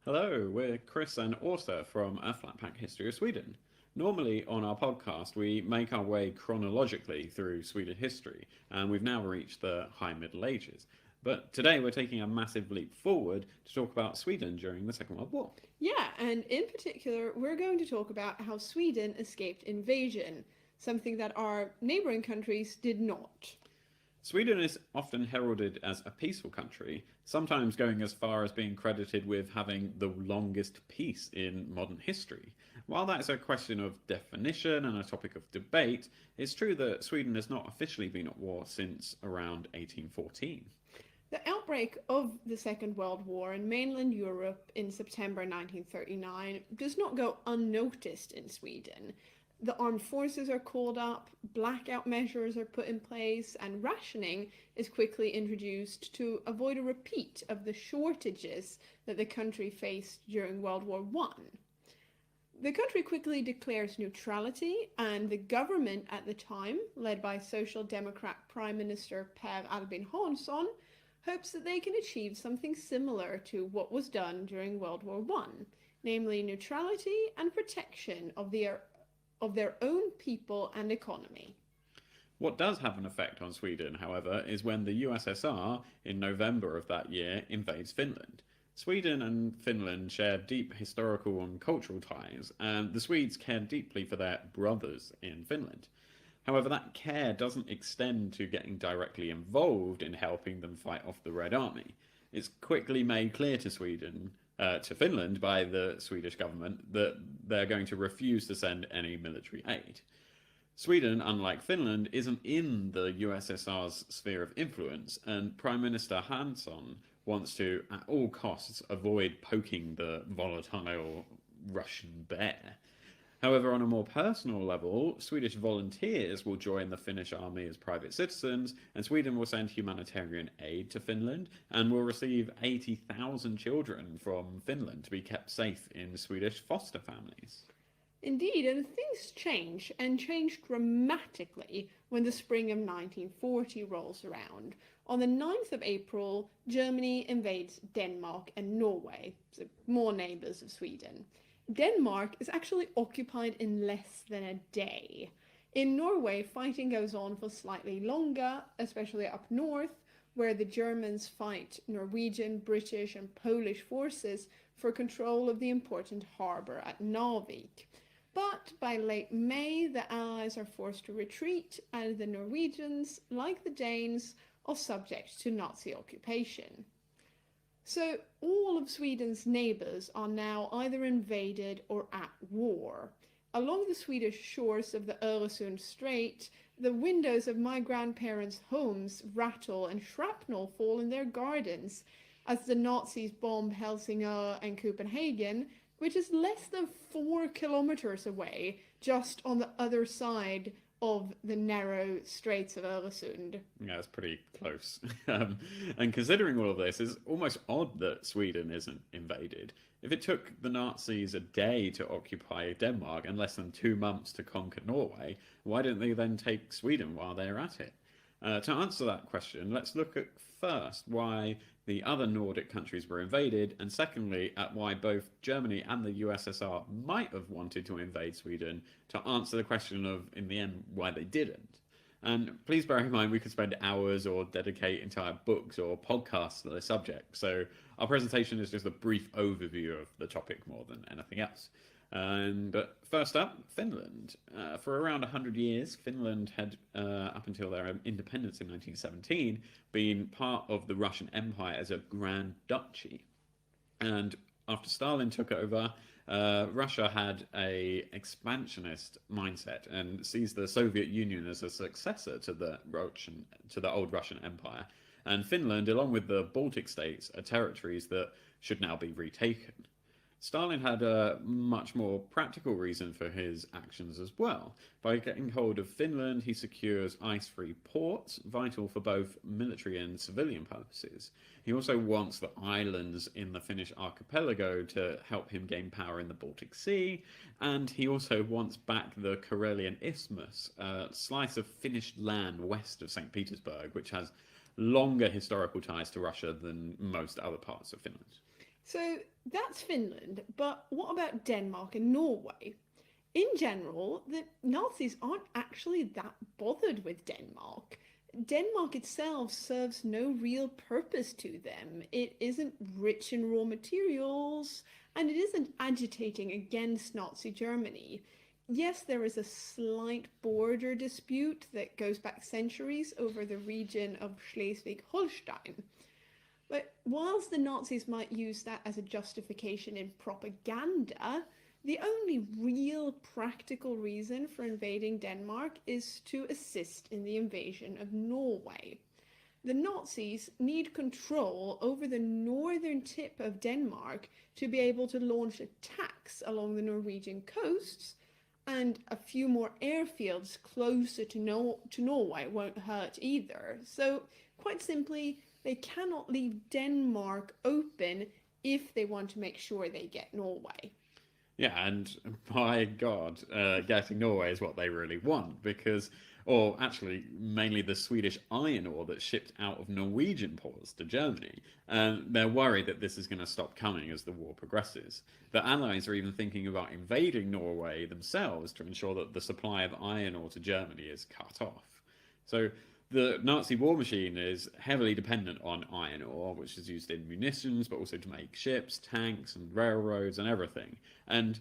Hello, we're Chris and Åsa from A Flatpack History of Sweden. Normally on our podcast, we make our way chronologically through Swedish history, and we've now reached the High Middle Ages. But today we're taking a massive leap forward to talk about Sweden during the Second World War. Yeah, and in particular, we're going to talk about how Sweden escaped invasion, something that our neighboring countries did not. Sweden is often heralded as a peaceful country, sometimes going as far as being credited with having the longest peace in modern history. While that's a question of definition and a topic of debate, it's true that Sweden has not officially been at war since around 1814. The outbreak of the Second World War in mainland Europe in September 1939 does not go unnoticed in Sweden. The armed forces are called up, blackout measures are put in place, and rationing is quickly introduced to avoid a repeat of the shortages that the country faced during World War One. The country quickly declares neutrality, and the government at the time, led by Social Democrat Prime Minister Per Albin Hansson, hopes that they can achieve something similar to what was done during World War One, namely neutrality and protection of their own people and economy. What does have an effect on Sweden, however, is when the USSR, in November of that year, invades Finland. Sweden and Finland share deep historical and cultural ties, and the Swedes care deeply for their brothers in Finland. However, that care doesn't extend to getting directly involved in helping them fight off the Red Army. It's quickly made clear to Finland by the Swedish government that they're going to refuse to send any military aid. Sweden, unlike Finland, isn't in the USSR's sphere of influence, and Prime Minister Hansson wants to, at all costs, avoid poking the volatile Russian bear. However, on a more personal level, Swedish volunteers will join the Finnish army as private citizens, and Sweden will send humanitarian aid to Finland and will receive 80,000 children from Finland to be kept safe in Swedish foster families. Indeed, and things change, and change dramatically when the spring of 1940 rolls around. On the 9th of April, Germany invades Denmark and Norway, so more neighbours of Sweden. Denmark is actually occupied in less than a day. In Norway, fighting goes on for slightly longer, especially up north, where the Germans fight Norwegian, British, and Polish forces for control of the important harbour at Narvik. But by late May, the Allies are forced to retreat, and the Norwegians, like the Danes, are subject to Nazi occupation. So all of Sweden's neighbours are now either invaded or at war. Along the Swedish shores of the Öresund Strait, the windows of my grandparents' homes rattle and shrapnel fall in their gardens as the Nazis bomb Helsingør and Copenhagen, which is less than 4 kilometers away, just on the other side of the narrow Straits of Öresund. Yeah, it's pretty close. And considering all of this, it's almost odd that Sweden isn't invaded. If it took the Nazis a day to occupy Denmark and less than 2 months to conquer Norway, why didn't they then take Sweden while they're at it? To answer that question, let's look at first why the other Nordic countries were invaded, and secondly, at why both Germany and the USSR might have wanted to invade Sweden to answer the question of, in the end, why they didn't. And please bear in mind, we could spend hours or dedicate entire books or podcasts to this subject, so our presentation is just a brief overview of the topic more than anything else. But first up, Finland. For around 100 years, Finland had, up until their independence in 1917, been part of the Russian Empire as a Grand Duchy. And after Stalin took over, Russia had a expansionist mindset and sees the Soviet Union as a successor to the old Russian Empire. And Finland, along with the Baltic states, are territories that should now be retaken. Stalin had a much more practical reason for his actions as well. By getting hold of Finland, he secures ice-free ports, vital for both military and civilian purposes. He also wants the islands in the Finnish archipelago to help him gain power in the Baltic Sea, and he also wants back the Karelian Isthmus, a slice of Finnish land west of St. Petersburg, which has longer historical ties to Russia than most other parts of Finland. So that's Finland, but what about Denmark and Norway? In general, the Nazis aren't actually that bothered with Denmark. Denmark itself serves no real purpose to them. It isn't rich in raw materials, and it isn't agitating against Nazi Germany. Yes, there is a slight border dispute that goes back centuries over the region of Schleswig-Holstein. But whilst the Nazis might use that as a justification in propaganda, the only real practical reason for invading Denmark is to assist in the invasion of Norway. The Nazis need control over the northern tip of Denmark to be able to launch attacks along the Norwegian coasts, and a few more airfields closer to Norway won't hurt either. So, quite simply, they cannot leave Denmark open if they want to make sure they get Norway. Yeah, and by God, getting Norway is what they really want because, or actually, mainly the Swedish iron ore that's shipped out of Norwegian ports to Germany. And they're worried that this is going to stop coming as the war progresses. The Allies are even thinking about invading Norway themselves to ensure that the supply of iron ore to Germany is cut off. So the Nazi war machine is heavily dependent on iron ore, which is used in munitions, but also to make ships, tanks, and railroads and everything. And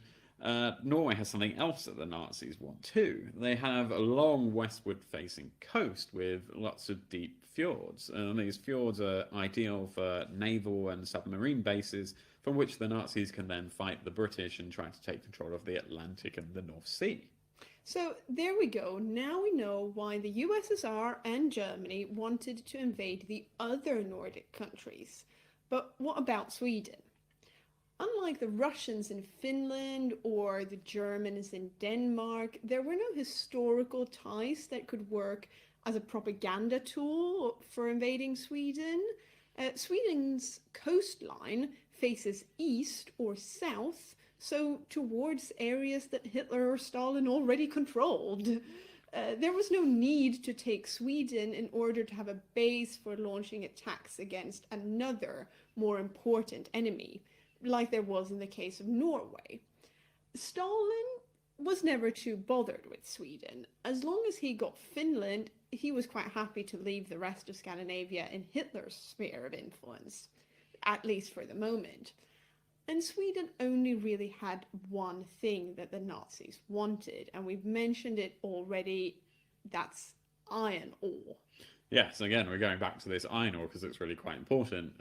Norway has something else that the Nazis want too. They have a long westward-facing coast with lots of deep fjords, and these fjords are ideal for naval and submarine bases from which the Nazis can then fight the British and try to take control of the Atlantic and the North Sea. So there we go. Now we know why the USSR and Germany wanted to invade the other Nordic countries. But what about Sweden? Unlike the Russians in Finland or the Germans in Denmark, there were no historical ties that could work as a propaganda tool for invading Sweden. Sweden's coastline faces east or south, so towards areas that Hitler or Stalin already controlled. There was no need to take Sweden in order to have a base for launching attacks against another, more important enemy, like there was in the case of Norway. Stalin was never too bothered with Sweden. As long as he got Finland, he was quite happy to leave the rest of Scandinavia in Hitler's sphere of influence, at least for the moment. And Sweden only really had one thing that the Nazis wanted, and we've mentioned it already, that's iron ore. Yes, again, we're going back to this iron ore because it's really quite important.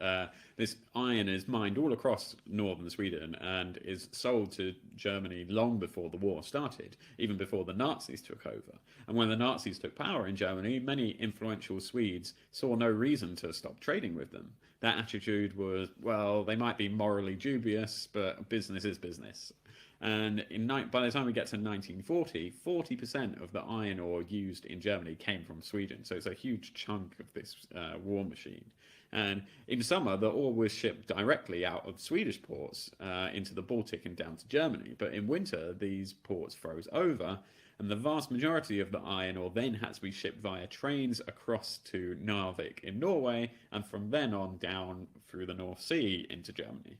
This iron is mined all across northern Sweden and is sold to Germany long before the war started, even before the Nazis took over. And when the Nazis took power in Germany, many influential Swedes saw no reason to stop trading with them. Their attitude was, well, they might be morally dubious, but business is business. And by the time we get to 1940, 40% of the iron ore used in Germany came from Sweden. So it's a huge chunk of this war machine. And in summer, the ore was shipped directly out of Swedish ports into the Baltic and down to Germany. But in winter, these ports froze over, and the vast majority of the iron ore then had to be shipped via trains across to Narvik in Norway, and from then on down through the North Sea into Germany.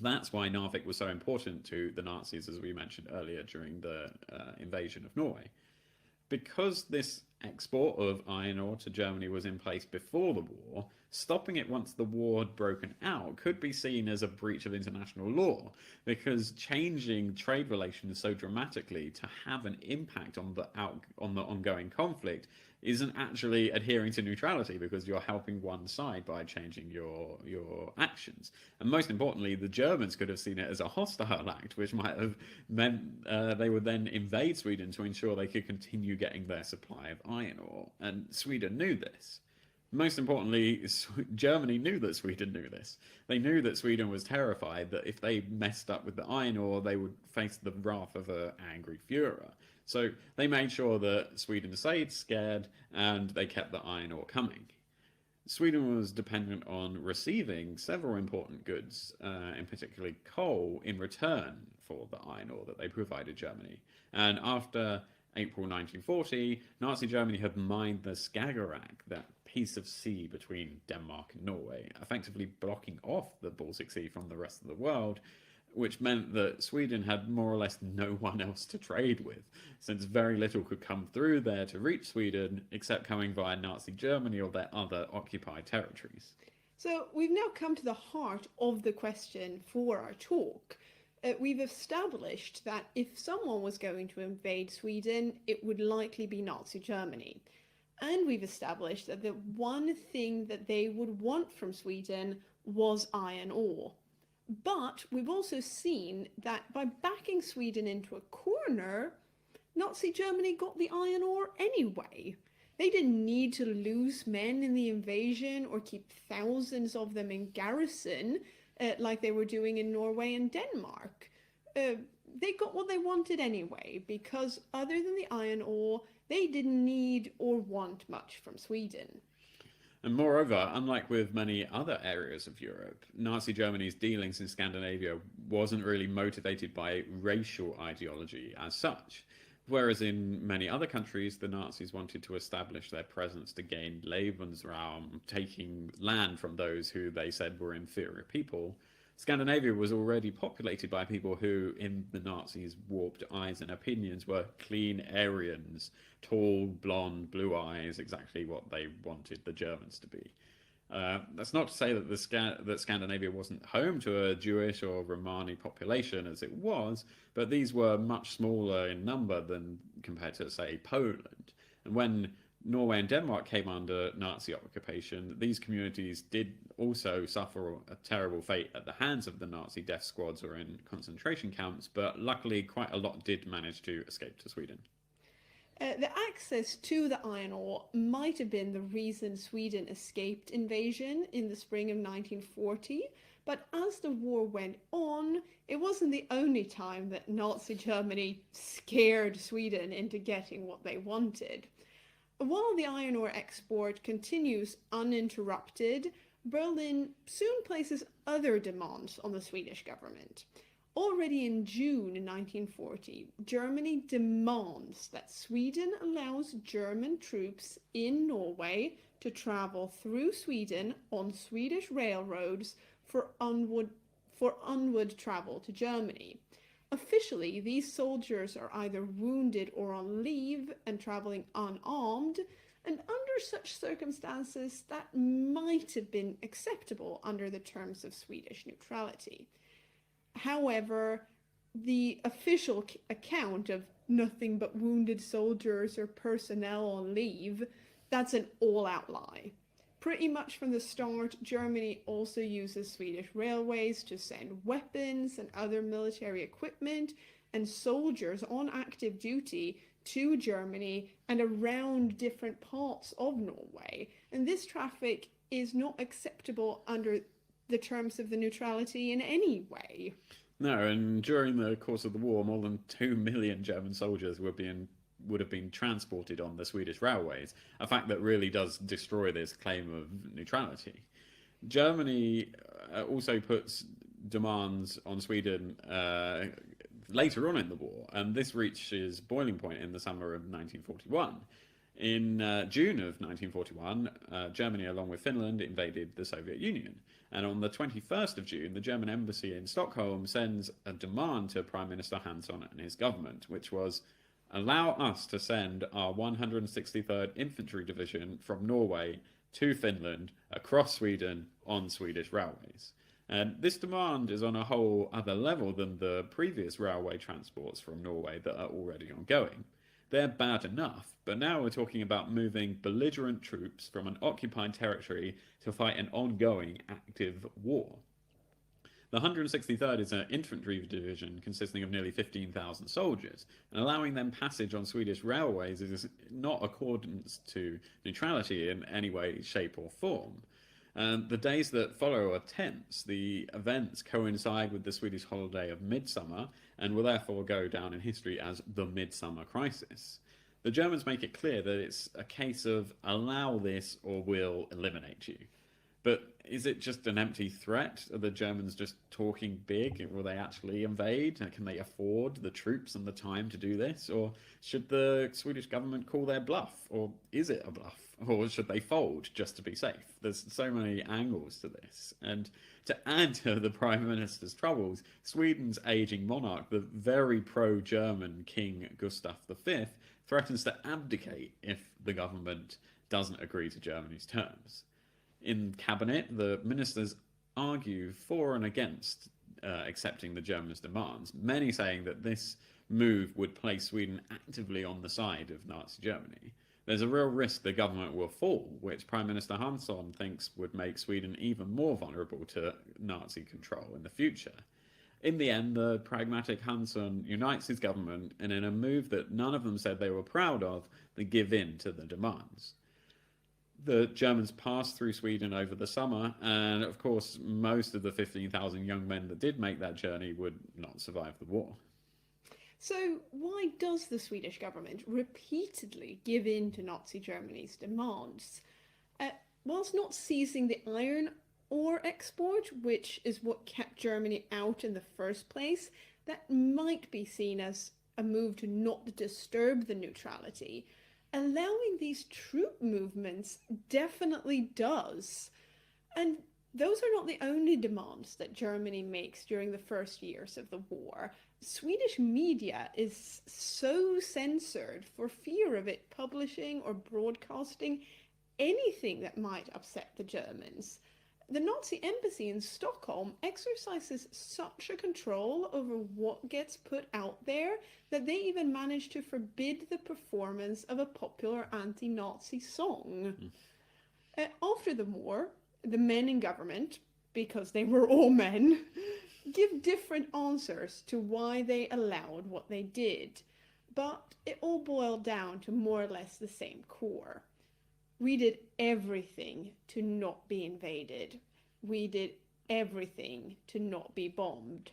That's why Narvik was so important to the Nazis, as we mentioned earlier during the invasion of Norway. Because this export of iron ore to Germany was in place before the war, stopping it once the war had broken out could be seen as a breach of international law, because changing trade relations so dramatically to have an impact on the ongoing conflict isn't actually adhering to neutrality, because you're helping one side by changing your actions. And most importantly, the Germans could have seen it as a hostile act, which might have meant they would then invade Sweden to ensure they could continue getting their supply of iron ore. And Sweden knew this. Most importantly, Germany knew that Sweden knew this. They knew that Sweden was terrified that if they messed up with the iron ore, they would face the wrath of an angry Fuhrer. So they made sure that Sweden stayed scared and they kept the iron ore coming. Sweden was dependent on receiving several important goods, in particularly coal, in return for the iron ore that they provided Germany. And after April 1940, Nazi Germany had mined the Skagerrak, that piece of sea between Denmark and Norway, effectively blocking off the Baltic Sea from the rest of the world, which meant that Sweden had more or less no one else to trade with, since very little could come through there to reach Sweden except coming via Nazi Germany or their other occupied territories. So we've now come to the heart of the question for our talk. We've established that if someone was going to invade Sweden, it would likely be Nazi Germany. And we've established that the one thing that they would want from Sweden was iron ore. But we've also seen that by backing Sweden into a corner, Nazi Germany got the iron ore anyway. They didn't need to lose men in the invasion or keep thousands of them in garrison like they were doing in Norway and Denmark. They got what they wanted anyway, because other than the iron ore, they didn't need or want much from Sweden. And moreover, unlike with many other areas of Europe, Nazi Germany's dealings in Scandinavia wasn't really motivated by racial ideology as such. Whereas in many other countries, the Nazis wanted to establish their presence to gain Lebensraum, taking land from those who they said were inferior people. Scandinavia was already populated by people who, in the Nazis' warped eyes and opinions, were clean Aryans, tall, blonde, blue eyes, exactly what they wanted the Germans to be. That's not to say that that Scandinavia wasn't home to a Jewish or Romani population, as it was, but these were much smaller in number than compared to, say, Poland. And when Norway and Denmark came under Nazi occupation, these communities did also suffer a terrible fate at the hands of the Nazi death squads or in concentration camps, but luckily quite a lot did manage to escape to Sweden. The access to the iron ore might have been the reason Sweden escaped invasion in the spring of 1940, but as the war went on, it wasn't the only time that Nazi Germany scared Sweden into getting what they wanted. While the iron ore export continues uninterrupted, Berlin soon places other demands on the Swedish government. Already in June 1940, Germany demands that Sweden allows German troops in Norway to travel through Sweden on Swedish railroads for onward travel to Germany. Officially, these soldiers are either wounded or on leave and traveling unarmed, and under such circumstances, that might have been acceptable under the terms of Swedish neutrality. However, the official account of nothing but wounded soldiers or personnel on leave, that's an all-out lie. Pretty much from the start, Germany also uses Swedish railways to send weapons and other military equipment and soldiers on active duty to Germany and around different parts of Norway. And this traffic is not acceptable under the terms of the neutrality in any way. No, and during the course of the war, more than 2 million German soldiers would have been transported on the Swedish railways, a fact that really does destroy this claim of neutrality. Germany also puts demands on Sweden later on in the war, and this reaches boiling point in the summer of 1941. In June of 1941, Germany, along with Finland, invaded the Soviet Union. And on the 21st of June, the German embassy in Stockholm sends a demand to Prime Minister Hansson and his government, which was, allow us to send our 163rd Infantry Division from Norway to Finland across Sweden on Swedish railways. And this demand is on a whole other level than the previous railway transports from Norway that are already ongoing. They're bad enough, but now we're talking about moving belligerent troops from an occupied territory to fight an ongoing active war. The 163rd is an infantry division consisting of nearly 15,000 soldiers, and allowing them passage on Swedish railways is not accordance to neutrality in any way, shape or form. The days that follow are tense. The events coincide with the Swedish holiday of Midsummer and will therefore go down in history as the Midsummer Crisis. The Germans make it clear that it's a case of allow this or we'll eliminate you. But is it just an empty threat? Are the Germans just talking big? Will they actually invade? Can they afford the troops and the time to do this? Or should the Swedish government call their bluff? Or is it a bluff? Or should they fold just to be safe? There's so many angles to this. And to add to the Prime Minister's troubles, Sweden's aging monarch, the very pro-German King Gustav V, threatens to abdicate if the government doesn't agree to Germany's terms. In cabinet, the ministers argue for and against accepting the Germans' demands, many saying that this move would place Sweden actively on the side of Nazi Germany. There's a real risk the government will fall, which Prime Minister Hansson thinks would make Sweden even more vulnerable to Nazi control in the future. In the end, the pragmatic Hansson unites his government, and in a move that none of them said they were proud of, they give in to the demands. The Germans passed through Sweden over the summer, and of course, most of the 15,000 young men that did make that journey would not survive the war. So why does the Swedish government repeatedly give in to Nazi Germany's demands? Whilst not seizing the iron ore export, which is what kept Germany out in the first place, that might be seen as a move to not disturb the neutrality. Allowing these troop movements definitely does. And those are not the only demands that Germany makes during the first years of the war. Swedish media is so censored for fear of it publishing or broadcasting anything that might upset the Germans. The Nazi embassy in Stockholm exercises such a control over what gets put out there that they even managed to forbid the performance of a popular anti-Nazi song. After the war, the men in government, because they were all men, give different answers to why they allowed what they did. But it all boiled down to more or less the same core. We did everything to not be invaded. We did everything to not be bombed.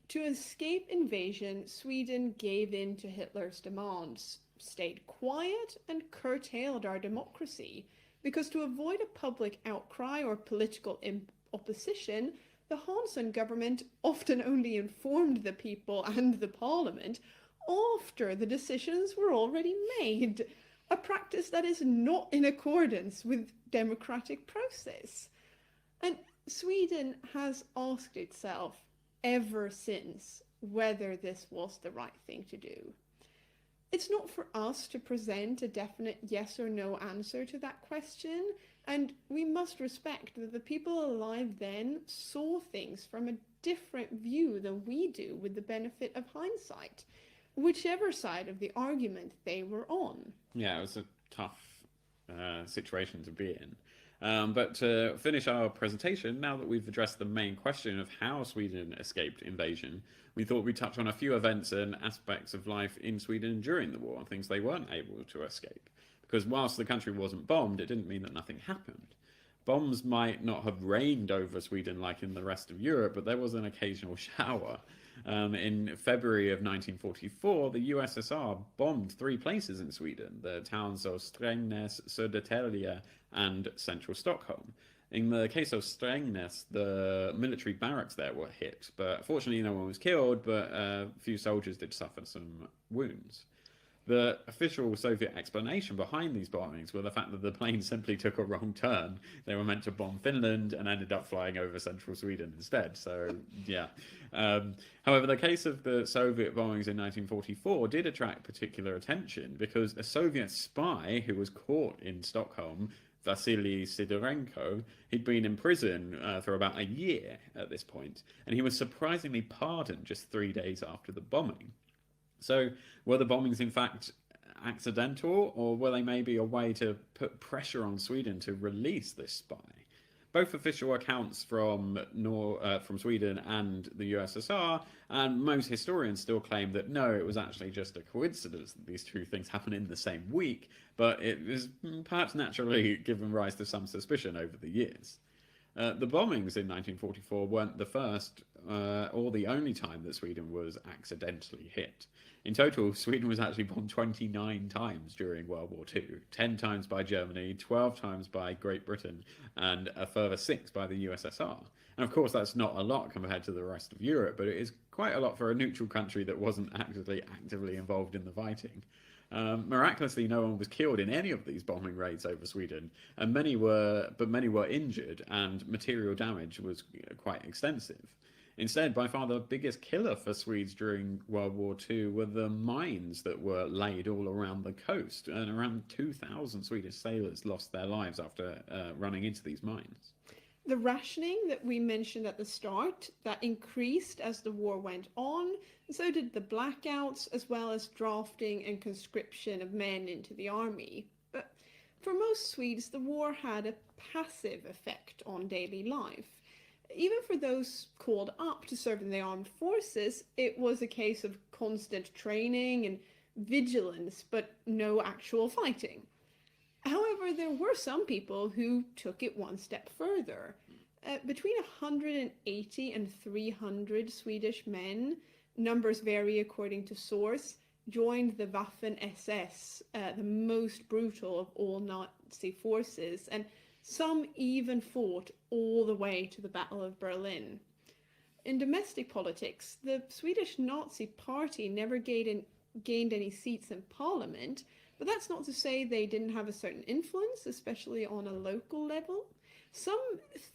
To escape invasion, Sweden gave in to Hitler's demands, stayed quiet, and curtailed our democracy, because to avoid a public outcry or political opposition, the Hansson government often only informed the people and the parliament after the decisions were already made, a practice that is not in accordance with democratic process. And Sweden has asked itself ever since whether this was the right thing to do. It's not for us to present a definite yes or no answer to that question, and we must respect that the people alive then saw things from a different view than we do with the benefit of hindsight, whichever side of the argument they were on. Yeah, it was a tough situation to be in. But to finish our presentation, now that we've addressed the main question of how Sweden escaped invasion, we thought we'd touch on a few events and aspects of life in Sweden during the war, things they weren't able to escape. Because whilst the country wasn't bombed, it didn't mean that nothing happened. Bombs might not have rained over Sweden like in the rest of Europe, but there was an occasional shower. In February of 1944, the USSR bombed 3 places in Sweden, the towns of Strängnäs, Södertälje, and central Stockholm. In the case of Strängnäs, the military barracks there were hit, but fortunately no one was killed, but a few soldiers did suffer some wounds. The official Soviet explanation behind these bombings were the fact that the plane simply took a wrong turn. They were meant to bomb Finland and ended up flying over central Sweden instead. So, yeah. However, the case of the Soviet bombings in 1944 did attract particular attention because a Soviet spy who was caught in Stockholm, Vasily Sidorenko, he'd been in prison for about a year at this point, and he was surprisingly pardoned just 3 days after the bombing. So, were the bombings in fact accidental, or were they maybe a way to put pressure on Sweden to release this spy? Both official accounts from Sweden and the USSR, and most historians still claim that no, it was actually just a coincidence that these two things happened in the same week, but it was perhaps naturally given rise to some suspicion over the years. The bombings in 1944 weren't the first or the only time that Sweden was accidentally hit. In total, Sweden was actually bombed 29 times during World War II, 10 times by Germany, 12 times by Great Britain, and a further 6 by the USSR. And of course, that's not a lot compared to the rest of Europe, but it is quite a lot for a neutral country that wasn't actively involved in the fighting. Miraculously, no one was killed in any of these bombing raids over Sweden, and many were injured, and material damage was quite extensive. Instead, by far the biggest killer for Swedes during World War II were the mines that were laid all around the coast, and around 2,000 Swedish sailors lost their lives after running into these mines. The rationing that we mentioned at the start, that increased as the war went on, and so did the blackouts, as well as drafting and conscription of men into the army. But for most Swedes, the war had a passive effect on daily life. Even for those called up to serve in the armed forces, it was a case of constant training and vigilance, but no actual fighting. However, there were some people who took it one step further. Between 180 and 300 Swedish men, numbers vary according to source, joined the Waffen SS, the most brutal of all Nazi forces, and some even fought all the way to the Battle of Berlin. In domestic politics, the Swedish Nazi Party never gained any seats in parliament, but that's not to say they didn't have a certain influence, especially on a local level. Some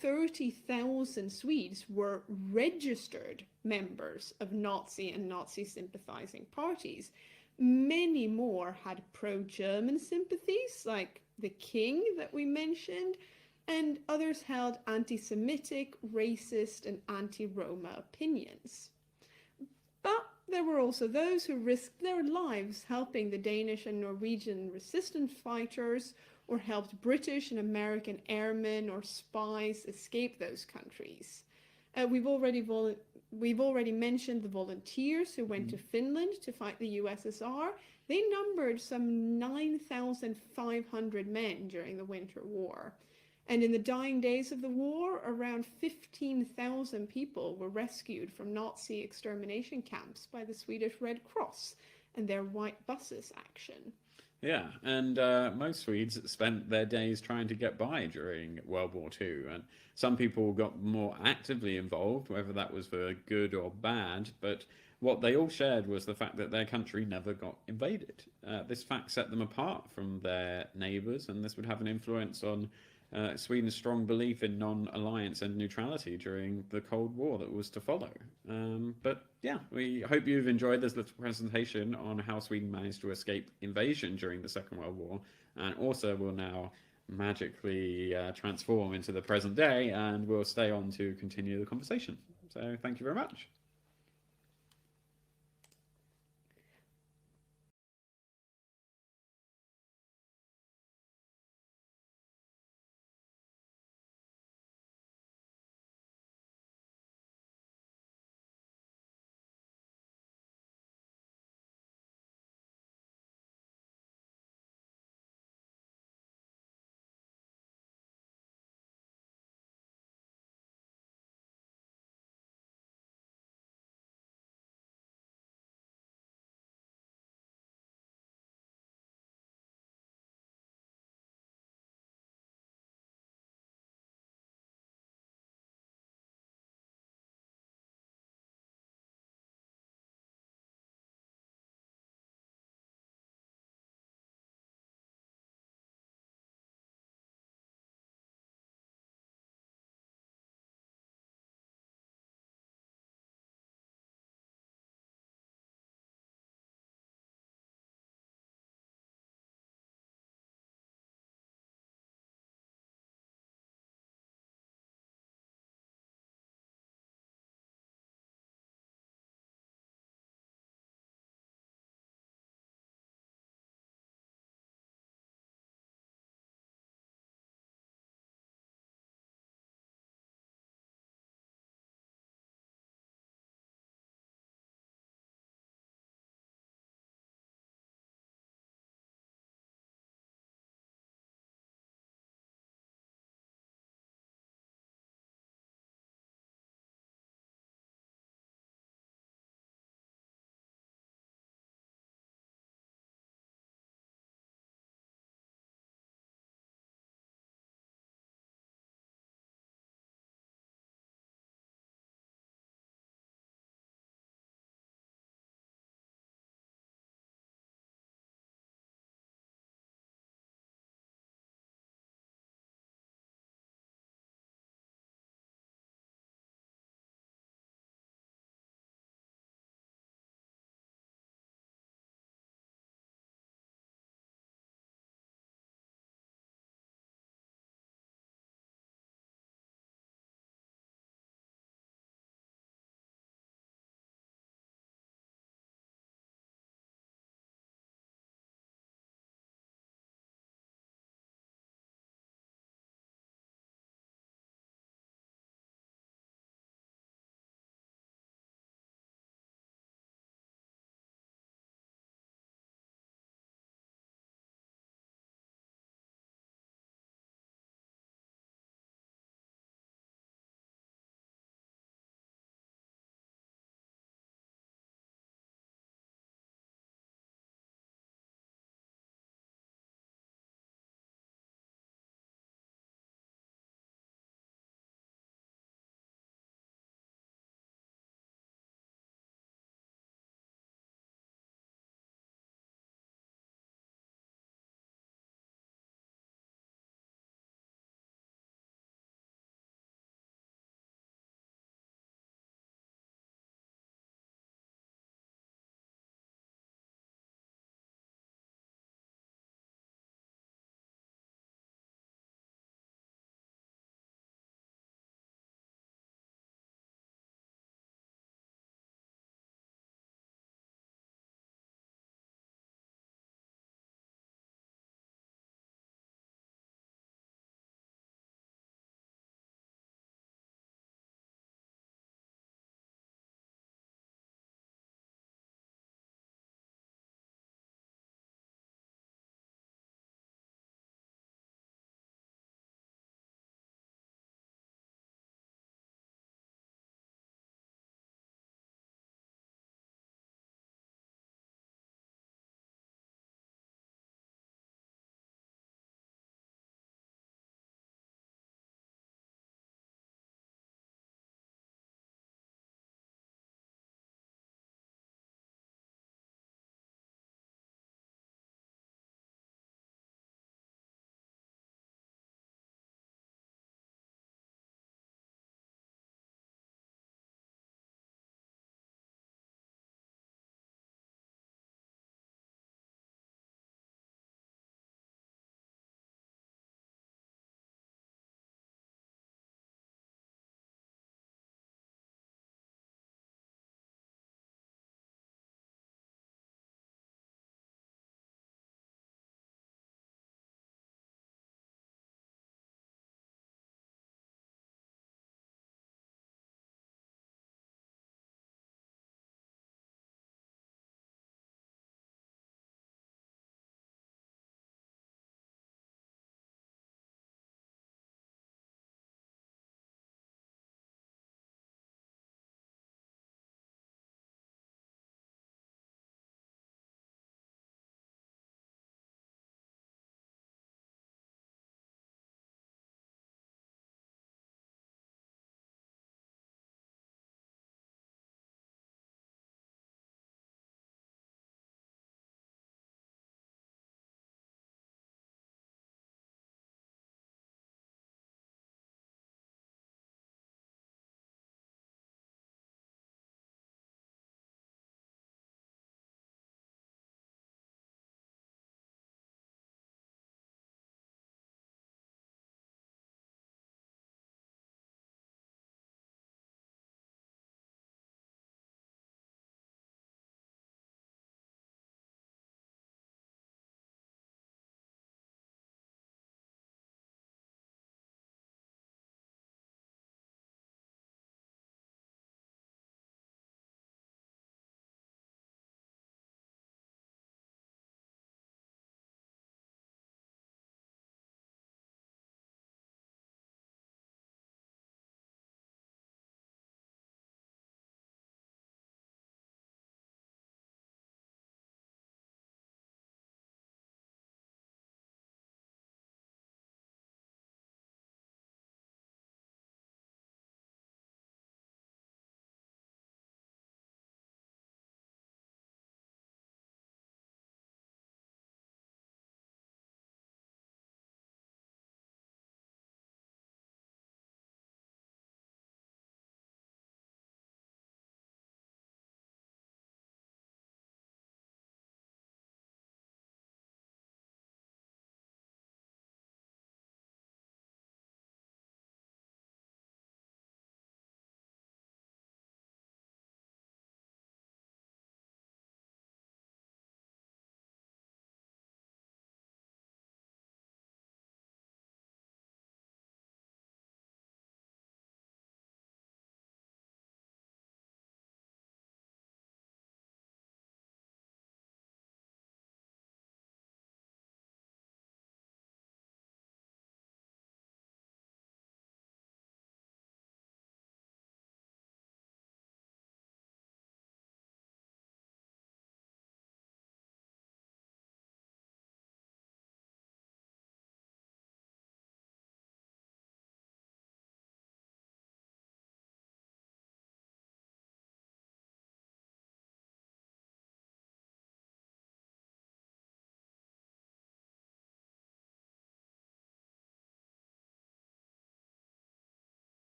30,000 Swedes were registered members of Nazi and Nazi sympathizing parties. Many more had pro-German sympathies, like the king that we mentioned, and others held anti-Semitic, racist, and anti-Roma opinions. But there were also those who risked their lives helping the Danish and Norwegian resistance fighters, or helped British and American airmen or spies escape those countries. We've already mentioned the volunteers who went to Finland to fight the USSR. They numbered some 9,500 men during the Winter War. And in the dying days of the war, around 15,000 people were rescued from Nazi extermination camps by the Swedish Red Cross and their White Buses action. Yeah, and most Swedes spent their days trying to get by during World War II, and some people got more actively involved, whether that was for good or bad, but what they all shared was the fact that their country never got invaded. This fact set them apart from their neighbours, and this would have an influence on Sweden's strong belief in non-alliance and neutrality during the Cold War that was to follow. But yeah, we hope you've enjoyed this little presentation on how Sweden managed to escape invasion during the Second World War, and also will now magically transform into the present day, and we'll stay on to continue the conversation. So thank you very much.